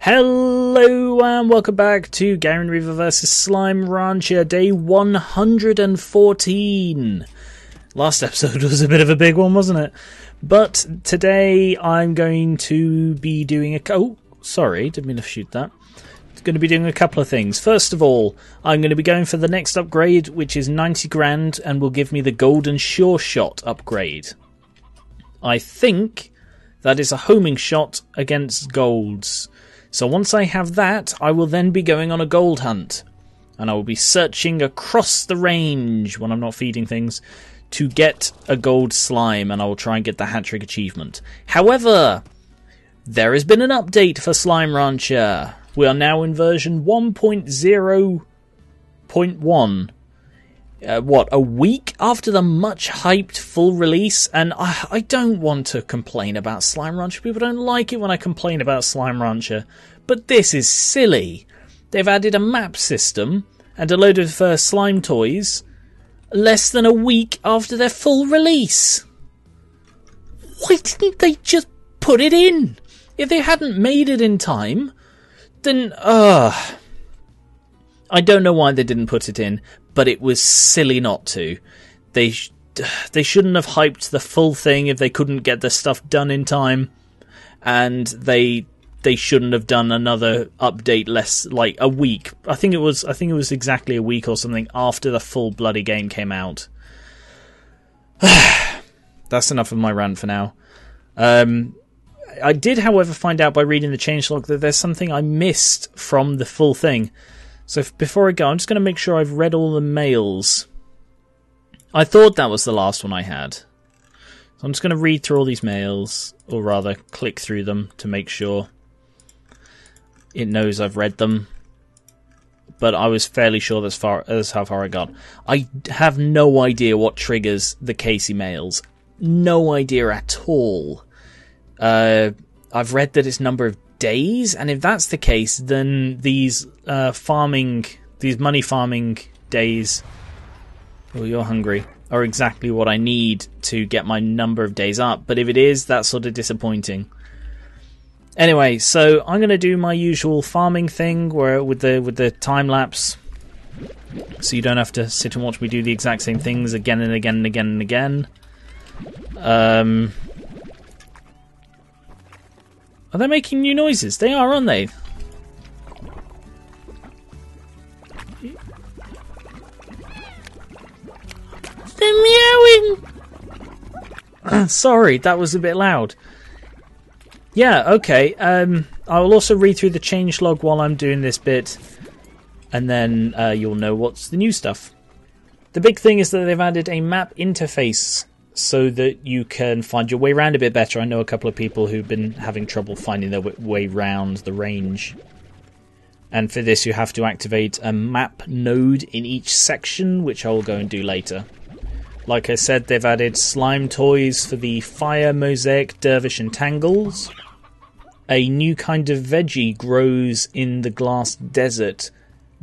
Hello and welcome back to Garen Reaver vs Slime Rancher, day 114. Last episode was a bit of a big one, wasn't it? But today I'm going to be doing oh, sorry, didn't mean to shoot that. Going to be doing a couple of things. First of all, I'm going to be going for the next upgrade, which is 90 grand and will give me the Golden Sure Shot upgrade. I think that is a homing shot against golds. So once I have that, I will then be going on a gold hunt. And I will be searching across the range when I'm not feeding things to get a gold slime, and I will try and get the hat trick achievement. However, there has been an update for Slime Rancher. We are now in version 1.0.1. A week after the much hyped full release, and I don't want to complain about Slime Rancher. People don't like it when I complain about Slime Rancher, but this is silly. They've added a map system and a load of slime toys less than a week after their full release. Why didn't they just put it in? If they hadn't made it in time, then I don't know why they didn't put it in, but it was silly not to. They shouldn't have hyped the full thing if they couldn't get the stuff done in time, and they shouldn't have done another update less like a week. I think it was exactly a week or something after the full bloody game came out. That's enough of my rant for now. I did, however, find out by reading the changelog that there's something I missed from the full thing. So before I go, I'm just going to make sure I've read all the mails. I thought that was the last one I had. So I'm just going to read through all these mails, or rather click through them to make sure it knows I've read them. But I was fairly sure that's how far I got. I have no idea what triggers the Casey mails. No idea at all. I've read that it's number of days, and if that's the case, then these money farming days, oh, you're hungry, are exactly what I need to get my number of days up. But if it is, that's sort of disappointing. Anyway, so I'm going to do my usual farming thing where with the time lapse, so you don't have to sit and watch me do the exact same things again and again and again and again. Are they making new noises? They are, aren't they? They're meowing! Sorry, that was a bit loud. Yeah, okay. I will also read through the changelog while I'm doing this bit, and then you'll know what's the new stuff. The big thing is that they've added a map interface so that you can find your way around a bit better. I know a couple of people who've been having trouble finding their way around the range. And for this you have to activate a map node in each section, which I will go and do later. Like I said, they've added slime toys for the Fire, Mosaic, Dervish and Tangles. A new kind of veggie grows in the glass desert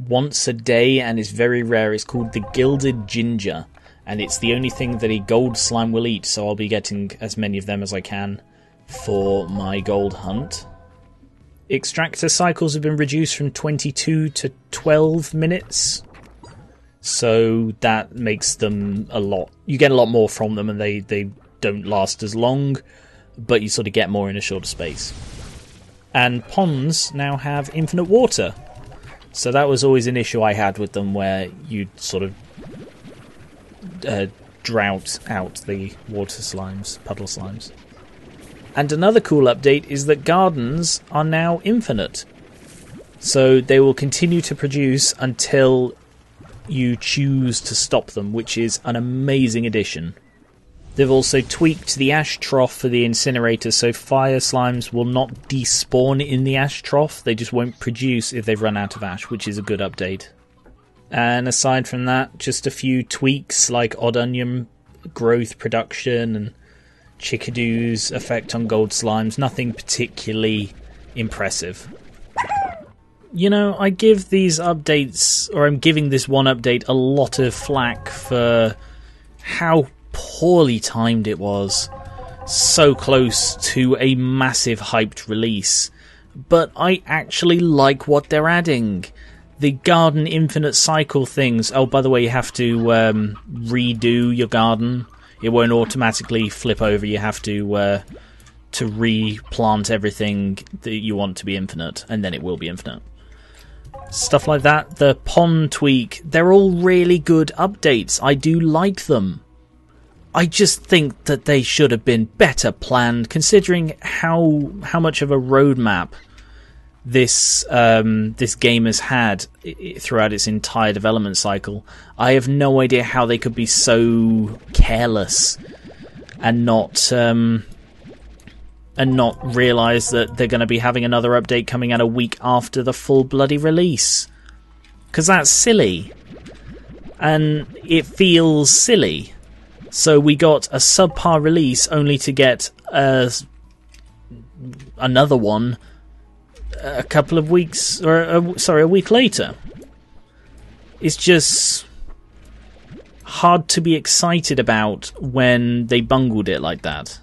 once a day and is very rare. It's called the Gilded Ginger. And it's the only thing that a gold slime will eat, so I'll be getting as many of them as I can for my gold hunt. Extractor cycles have been reduced from 22 to 12 minutes, so that makes them a lot. You get a lot more from them, and they don't last as long, but you sort of get more in a shorter space. And ponds now have infinite water, so that was always an issue I had with them, where you'd sort of drought out the water slimes, puddle slimes. And another cool update is that gardens are now infinite. So they will continue to produce until you choose to stop them, which is an amazing addition. They've also tweaked the ash trough for the incinerator, so fire slimes will not despawn in the ash trough. They just won't produce if they've run out of ash, which is a good update. And aside from that, just a few tweaks like odd onion growth production and Chickadoo's effect on gold slimes. Nothing particularly impressive. You know, I give these updates, or I'm giving this one update, a lot of flack for how poorly timed it was. So close to a massive hyped release. but I actually like what they're adding. The garden infinite cycle things. Oh, by the way, you have to redo your garden. It won't automatically flip over. You have to replant everything that you want to be infinite, and then it will be infinite. Stuff like that. The pond tweak. They're all really good updates. I do like them. I just think that they should have been better planned, considering how much of a roadmap this game has had throughout its entire development cycle. I have no idea how they could be so careless and not realise that they're going to be having another update coming out a week after the full bloody release. Because that's silly. And it feels silly. So we got a subpar release only to get another one a couple of weeks, or a week later. It's just hard to be excited about when they bungled it like that.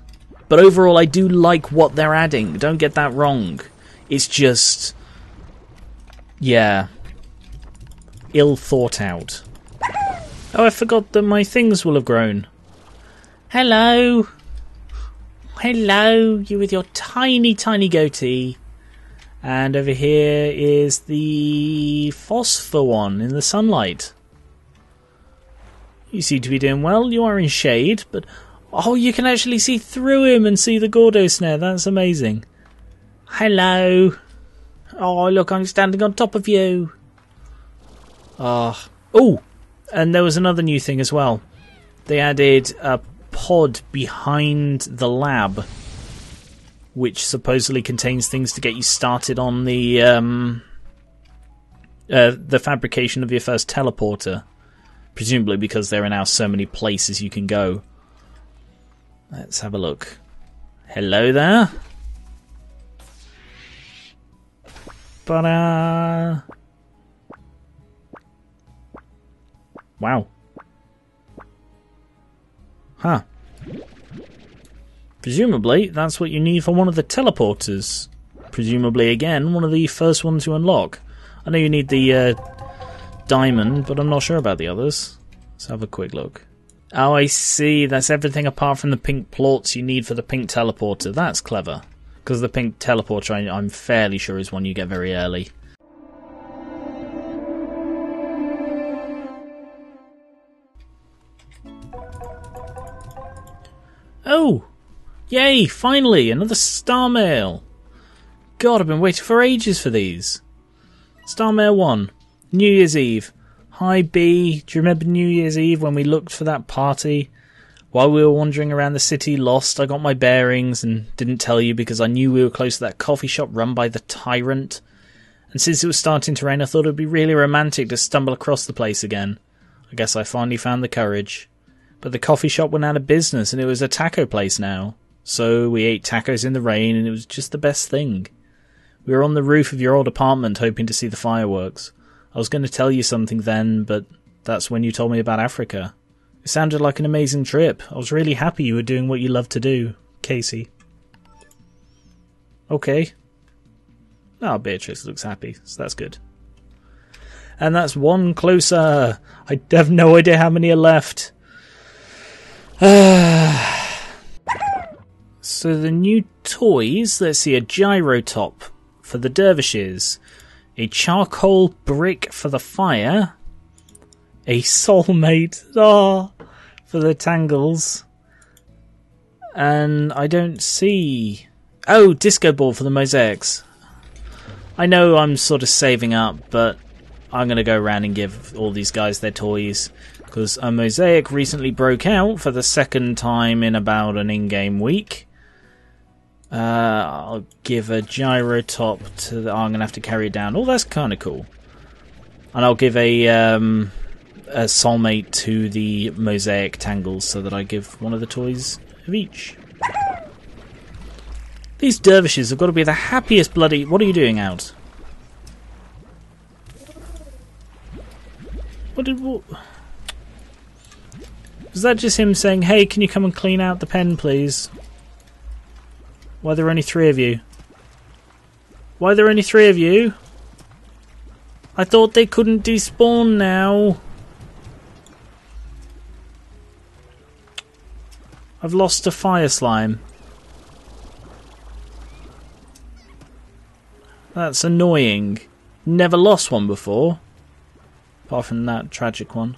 But overall, I do like what they're adding. Don't get that wrong. It's just, yeah, ill thought out. Oh, I forgot that my things will have grown. Hello. Hello, you with your tiny, tiny goatee. And over here is the phosphor one in the sunlight. You seem to be doing well. You are in shade, but oh, you can actually see through him and see the Gordo snare. That's amazing. Hello. Oh, look, I'm standing on top of you. Oh, and there was another new thing as well. They added a pod behind the lab, which supposedly contains things to get you started on the fabrication of your first teleporter. Presumably because there are now so many places you can go. Let's have a look. Hello there. Ta-da! Wow. Huh. Presumably, that's what you need for one of the teleporters. Presumably, again, one of the first ones you unlock. I know you need the diamond, but I'm not sure about the others. Let's have a quick look. Oh, I see. That's everything apart from the pink plorts you need for the pink teleporter. That's clever. Because the pink teleporter, I'm fairly sure, is one you get very early. Oh! Yay! Finally! Another star mail! God, I've been waiting for ages for these. Star mail 1. New Year's Eve. Hi B, do you remember New Year's Eve when we looked for that party? While we were wandering around the city lost, I got my bearings and didn't tell you because I knew we were close to that coffee shop run by the tyrant. And since it was starting to rain, I thought it would be really romantic to stumble across the place again. I guess I finally found the courage. But the coffee shop went out of business and it was a taco place now. So we ate tacos in the rain and it was just the best thing. We were on the roof of your old apartment hoping to see the fireworks. I was going to tell you something then, but that's when you told me about Africa. It sounded like an amazing trip. I was really happy you were doing what you love to do, Casey. Okay. Oh, Beatrice looks happy, so that's good. And that's one closer. I have no idea how many are left. So the new toys, let's see, a gyro top for the dervishes, a charcoal brick for the fire, a soulmate for the tangles, and I don't see... Oh, disco ball for the mosaics. I know I'm sort of saving up, but I'm going to go around and give all these guys their toys, because a mosaic recently broke out for the second time in about an in-game week. I'll give a gyro top to the... Oh, I'm going to have to carry it down. Oh, that's kind of cool. And I'll give a soulmate to the mosaic tangles so that I give one of the toys of each. These dervishes have got to be the happiest bloody... What are you doing out? What? Was that just him saying, hey, can you come and clean out the pen, please? Why, there are only 3 of you. Why are there only 3 of you? I thought they couldn't despawn now. I've lost a fire slime. That's annoying. Never lost one before. Apart from that tragic one.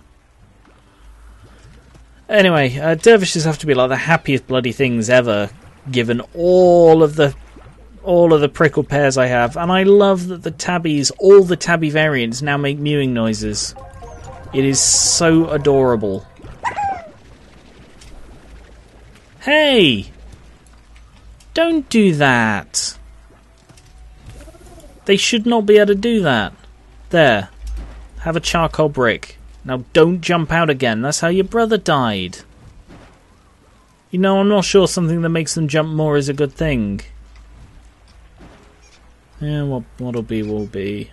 Anyway, dervishes have to be like the happiest bloody things ever, given all of the prickle pears I have. And I love that the tabbies, all the tabby variants, now make mewing noises. It is so adorable. Hey! Don't do that! They should not be able to do that. There. Have a charcoal brick. Now don't jump out again. That's how your brother died. You know, I'm not sure something that makes them jump more is a good thing. Yeah, what'll be will be.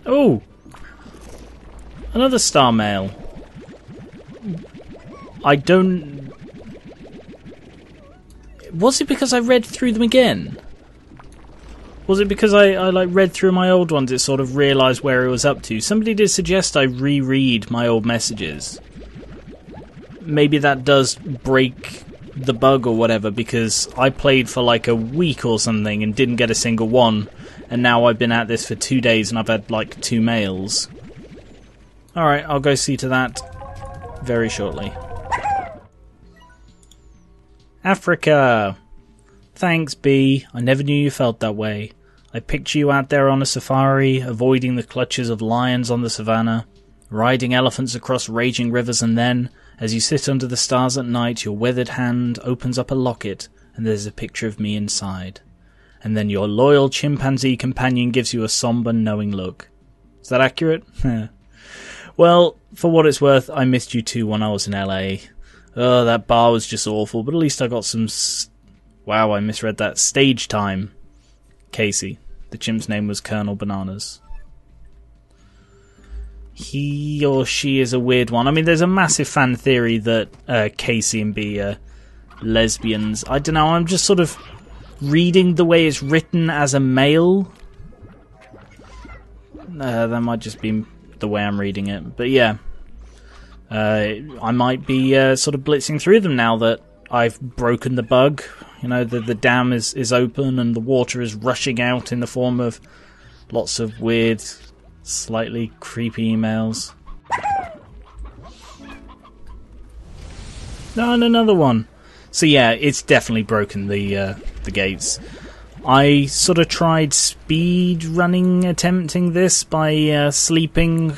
Oh! Another star mail. I don't... Was it because I read through them again? Was it because I like read through my old ones, it sort of realised where it was up to? Somebody did suggest I reread my old messages. Maybe that does break the bug or whatever, because I played for like a week or something and didn't get a single one, and now I've been at this for 2 days and I've had like 2 mails. Alright, I'll go see to that very shortly. Africa! Thanks, B. I never knew you felt that way. I picture you out there on a safari, avoiding the clutches of lions on the savannah, riding elephants across raging rivers, and then, as you sit under the stars at night, your weathered hand opens up a locket, and there's a picture of me inside. And then your loyal chimpanzee companion gives you a somber, knowing look. Is that accurate? Well, for what it's worth, I missed you too when I was in LA. Oh, that bar was just awful, but at least I got some... Wow, I misread that. Stage time. Casey. The chimp's name was Colonel Bananas. He or she is a weird one. I mean, there's a massive fan theory that Casey and B are lesbians. I don't know, I'm just sort of reading the way it's written as a male. That might just be the way I'm reading it. But yeah. I might be sort of blitzing through them now that I've broken the bug. You know, the dam is open and the water is rushing out in the form of lots of weird, slightly creepy emails. No, and another one. So yeah, it's definitely broken the gates. I sort of tried speed running attempting this by sleeping,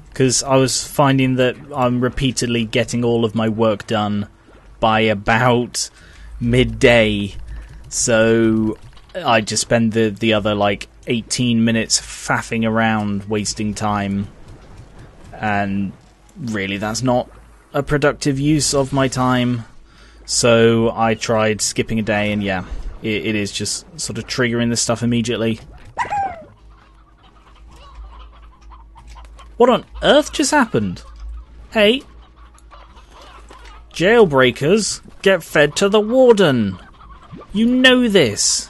because I was finding that I'm repeatedly getting all of my work done by about midday, so I just spend the other like 18 minutes faffing around wasting time, and really that's not a productive use of my time. So I tried skipping a day, and yeah, it is just sort of triggering this stuff immediately. What on earth just happened? Hey, jailbreakers get fed to the warden. You know this.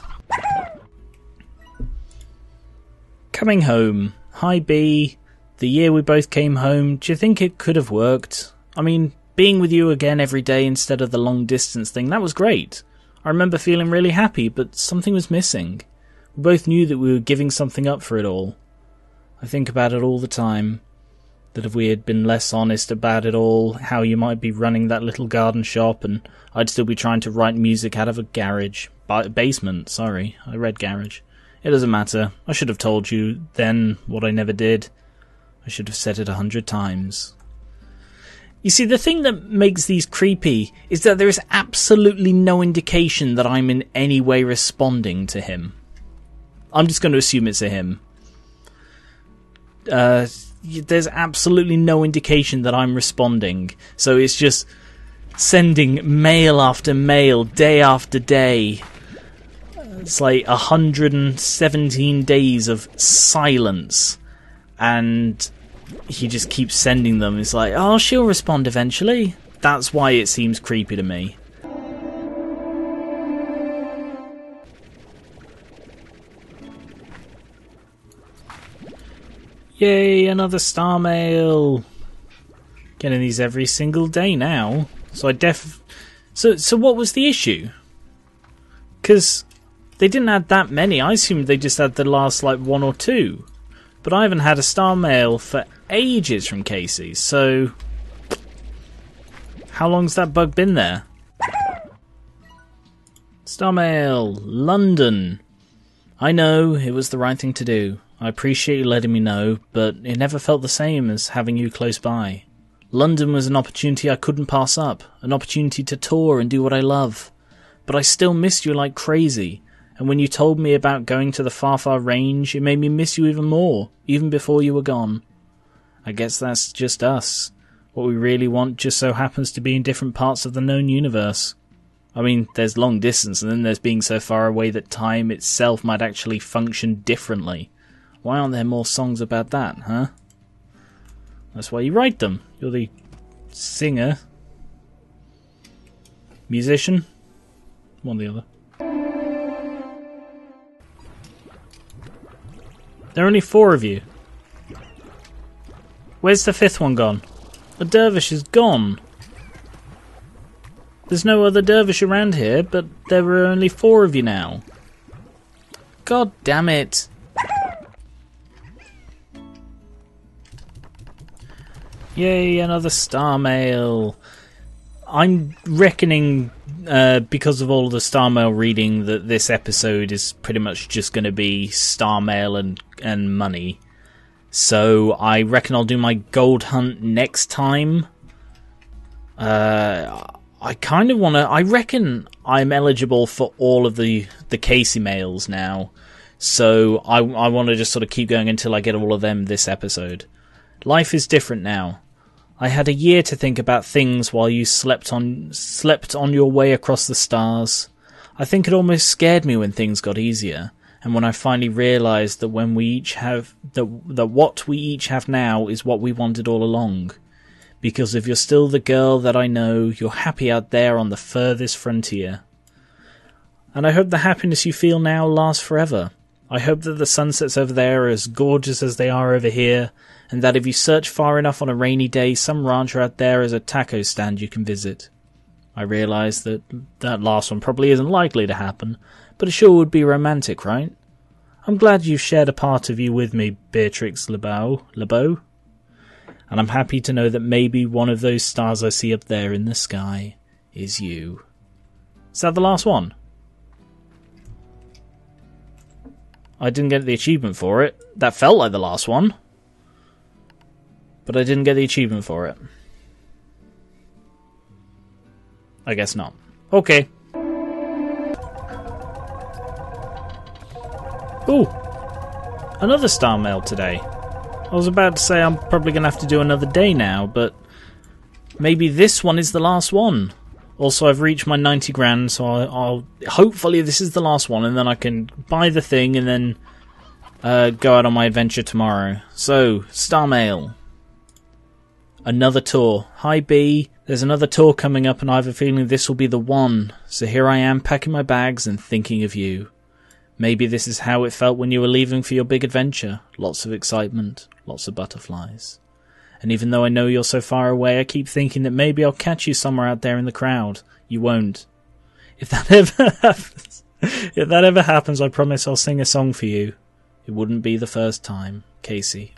Coming home. Hi B. The year we both came home, do you think it could have worked? I mean, being with you again every day instead of the long distance thing, that was great. I remember feeling really happy, but something was missing. We both knew that we were giving something up for it all. I think about it all the time. That if we had been less honest about it all, how you might be running that little garden shop and I'd still be trying to write music out of a garage. Basement, sorry. I read garage. It doesn't matter. I should have told you then what I never did. I should have said it 100 times. You see, the thing that makes these creepy is that there is absolutely no indication that I'm in any way responding to him. I'm just going to assume it's a him. There's absolutely no indication that I'm responding. So it's just sending mail after mail, day after day. It's like 117 days of silence. And he just keeps sending them. It's like, oh, she'll respond eventually. that's why it seems creepy to me. Yay, another star mail! Getting these every single day now. So So what was the issue? Because they didn't add that many. I assumed they just had the last, like, 1 or 2. But I haven't had a star mail for ages from Casey, so... How long's that bug been there? Star mail! London! I know, it was the right thing to do. I appreciate you letting me know, but it never felt the same as having you close by. London was an opportunity I couldn't pass up, an opportunity to tour and do what I love. But I still missed you like crazy, and when you told me about going to the far, far range, it made me miss you even more, even before you were gone. I guess that's just us. What we really want just so happens to be in different parts of the known universe. I mean, there's long distance, and then there's being so far away that time itself might actually function differently. Why aren't there more songs about that, huh? That's why you write them. You're the singer. Musician? One or the other. There are only 4 of you. Where's the 5th one gone? The dervish is gone. There's no other dervish around here, but there are only 4 of you now. God damn it. Yay, another star mail. I'm reckoning, because of all the star mail reading, that this episode is pretty much just going to be star mail and money. So I reckon I'll do my gold hunt next time. I kind of want to... I reckon I'm eligible for all of the Casey mails now. So I want to just sort of keep going until I get all of them this episode. Life is different now. I had a year to think about things while you slept on your way across the stars. I think it almost scared me when things got easier, and when I finally realised that when we each have that what we each have now is what we wanted all along. Because if you're still the girl that I know, you're happy out there on the furthest frontier. And I hope the happiness you feel now lasts forever. I hope that the sunsets over there are as gorgeous as they are over here, and that if you search far enough on a rainy day, some rancher out there has a taco stand you can visit. I realise that last one probably isn't likely to happen, but it sure would be romantic, right? I'm glad you've shared a part of you with me, Beatrix LeBeau. And I'm happy to know that maybe one of those stars I see up there in the sky is you. Is that the last one? I didn't get the achievement for it. That felt like the last one. But I didn't get the achievement for it. I guess not. Okay. Ooh! Another star mail today. I was about to say I'm probably going to have to do another day now, but maybe this one is the last one. Also, I've reached my 90 grand, so I'll hopefully this is the last one, and then I can buy the thing and then go out on my adventure tomorrow. So, star mail. Another tour. Hi B, there's another tour coming up and I have a feeling this will be the one. So here I am packing my bags and thinking of you. Maybe this is how it felt when you were leaving for your big adventure. Lots of excitement, lots of butterflies. And even though I know you're so far away, I keep thinking that maybe I'll catch you somewhere out there in the crowd. You won't. If that ever happens, I promise I'll sing a song for you. It wouldn't be the first time. Casey.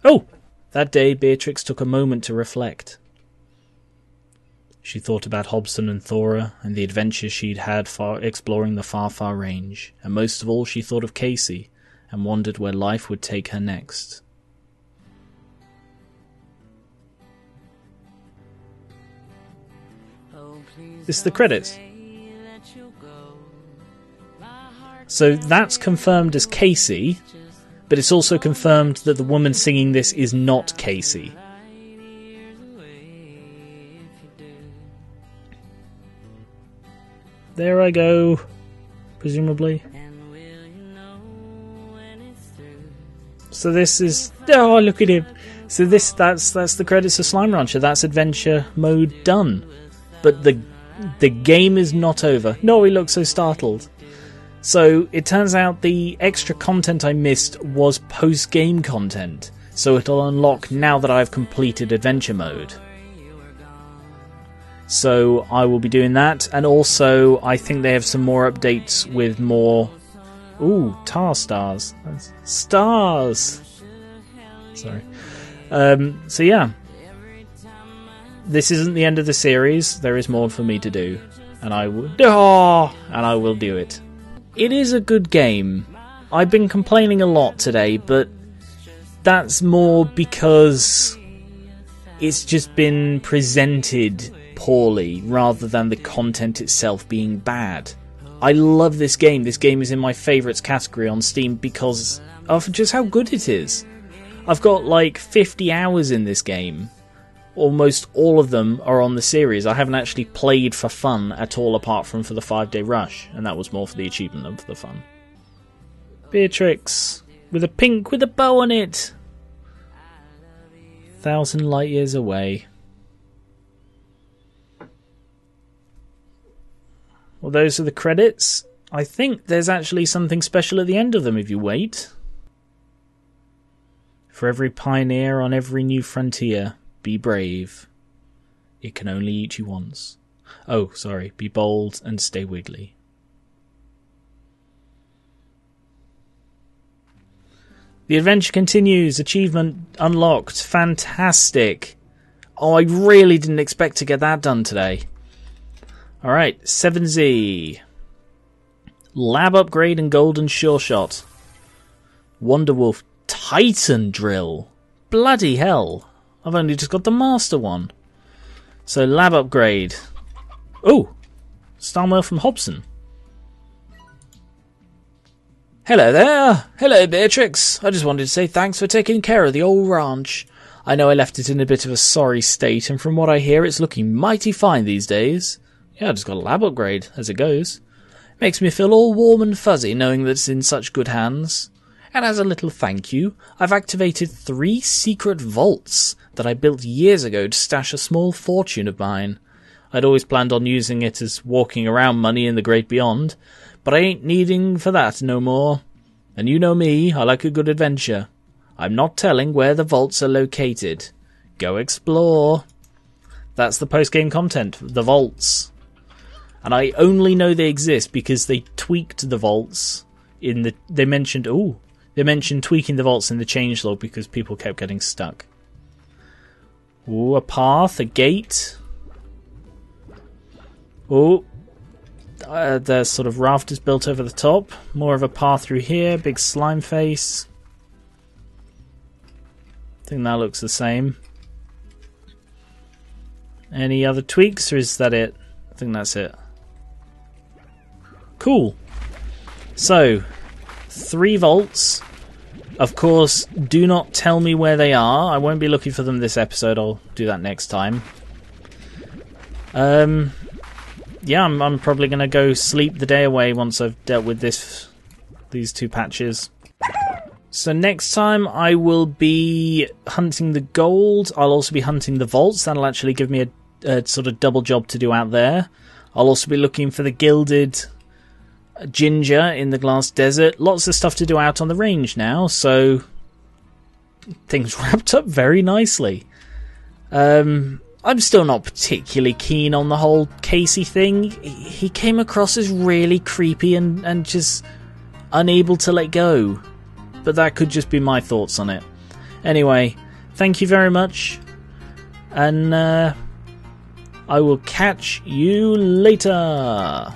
Oh! That day, Beatrix took a moment to reflect. She thought about Hobson and Thora, and the adventures she'd had exploring the far, far range, and most of all she thought of Casey, and wondered where life would take her next. This is the credits. So that's confirmed as Casey, but it's also confirmed that the woman singing this is not Casey. There I go, presumably. So this is... Oh, look at him. So that's the credits of Slime Rancher. That's adventure mode done. But the game is not over. No, he looks so startled. So it turns out the extra content I missed was post-game content. So it'll unlock now that I've completed adventure mode. So I will be doing that, and also I think they have some more updates with more... Ooh, tar stars. Stars! Sorry. So yeah. This isn't the end of the series. There is more for me to do. And I will do it. It is a good game. I've been complaining a lot today, but that's more because it's just been presented poorly rather than the content itself being bad. I love this game. This game is in my favourites category on Steam because of just how good it is. I've got like 50 hours in this game. Almost all of them are on the series. I haven't actually played for fun at all apart from for the 5-day rush, and that was more for the achievement than for the fun. Beatrix with a pink with a bow on it. 1,000 light years away. Well, those are the credits. I think there's actually something special at the end of them if you wait. For every pioneer on every new frontier, be brave. It can only eat you once. Oh, sorry. Be bold and stay wiggly. The adventure continues. Achievement unlocked. Fantastic. Oh, I really didn't expect to get that done today. Alright, 7Z. Lab upgrade and golden sure shot. Wonderwolf Titan drill. Bloody hell. I've only just got the master one. So lab upgrade. Oh, star mail from Hobson. Hello there. Hello, Beatrix. I just wanted to say thanks for taking care of the old ranch. I know I left it in a bit of a sorry state, and from what I hear, it's looking mighty fine these days. Yeah, I just got a lab upgrade, as it goes. Makes me feel all warm and fuzzy knowing that it's in such good hands. And as a little thank you, I've activated 3 secret vaults that I built years ago to stash a small fortune of mine. I'd always planned on using it as walking around money in the great beyond, but I ain't needing for that no more. And you know me, I like a good adventure. I'm not telling where the vaults are located. Go explore. That's the post-game content, the vaults. And I only know they exist because they tweaked the vaults in the... They mentioned tweaking the vaults in the changelog because people kept getting stuck. Ooh, a path, a gate. Ooh. There's sort of rafters built over the top. More of a path through here. Big slime face. I think that looks the same. Any other tweaks, or is that it? I think that's it. Cool. So, 3 vaults. Of course, do not tell me where they are. I won't be looking for them this episode. I'll do that next time. Yeah, I'm probably going to go sleep the day away once I've dealt with these 2 patches. So next time I will be hunting the gold. I'll also be hunting the vaults. That'll actually give me a sort of double job to do out there. I'll also be looking for the Gilded Ginger in the Glass Desert. Lots of stuff to do out on the range now, so things wrapped up very nicely. I'm still not particularly keen on the whole Casey thing. He came across as really creepy and just unable to let go. But that could just be my thoughts on it. Anyway, thank you very much. And I will catch you later.